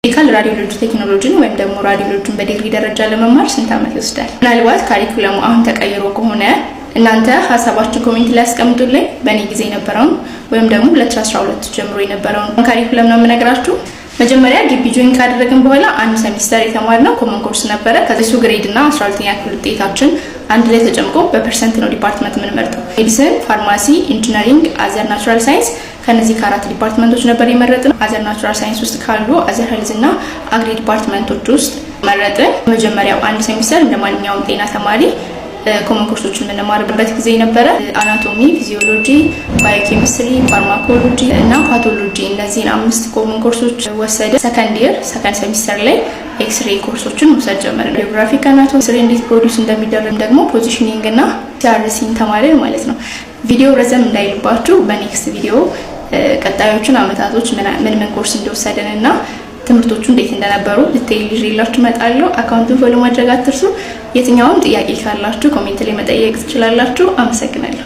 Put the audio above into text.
ሜዲካል ራዲዮሎጂ ቴክኖሎጂን ወይም ደግሞ ራዲዮሎጂን በዲግሪ ደረጃ ለመማር ስንት ዓመት ይወስዳል? ምናልባት ካሪኩለሙ አሁን ተቀይሮ ከሆነ እናንተ ሐሳባችሁ ኮሜንት ላይ አስቀምጡልኝ። በእኔ ጊዜ የነበረውን ወይም ደግሞ 2012 ጀምሮ የነበረውን ካሪኩለም ነው የምነግራችሁ። መጀመሪያ ግቢ ጆይን ካደረግን በኋላ አንድ ሴሚስተር የተማርነው ኮመን ኮርስ ነበረ። ከዚህ ግሬድ እና 12ኛ ክፍል ውጤታችን አንድ ላይ ተጨምቆ በፐርሰንት ነው ዲፓርትመንት የምንመርጠው። ሜዲሲን፣ ፋርማሲ፣ ኢንጂነሪንግ፣ አዘር ናቹራል ሳይንስ ከነዚህ ከአራት ዲፓርትመንቶች ነበር የመረጥነው። አዘር ናቹራል ሳይንስ ውስጥ ካሉ አዘር ሄልዝ እና አግሪ ዲፓርትመንቶች ውስጥ መረጥን። መጀመሪያው አንድ ሴሚስተር እንደማንኛውም ጤና ተማሪ ኮመን ኮርሶችን የምንማርበት ጊዜ ነበረ። አናቶሚ፣ ፊዚዮሎጂ፣ ባዮኬሚስትሪ፣ ፋርማኮሎጂ እና ፓቶሎጂ እነዚህን 5 ኮመን ኮርሶች ወሰደ። ሰከንድ ሴሚስተር ላይ ኤክስሬይ ኮርሶችን መውሰድ ጀመርን። ጂኦግራፊክ አናቶሚ ኤክስሬይ እንዴት ፕሮዲዩስ እንደሚደረግ ደግሞ ፖዚሽኒንግ እና ሲአርሲን ተማርን ማለት ነው። ቪዲዮ ረዘም እንዳይልባችሁ በኔክስት ቪዲዮ ቀጣዮቹን አመታቶች ምን ኮርስ እንደወሰደን እና ትምህርቶቹ እንዴት እንደነበሩ ዲቴይል ይዤላችሁ እመጣለሁ። አካውንቱን ፎሎ ማድረግ አትርሱ። የትኛውም ጥያቄ ካላችሁ ኮሜንት ላይ መጠየቅ ትችላላችሁ። አመሰግናለሁ።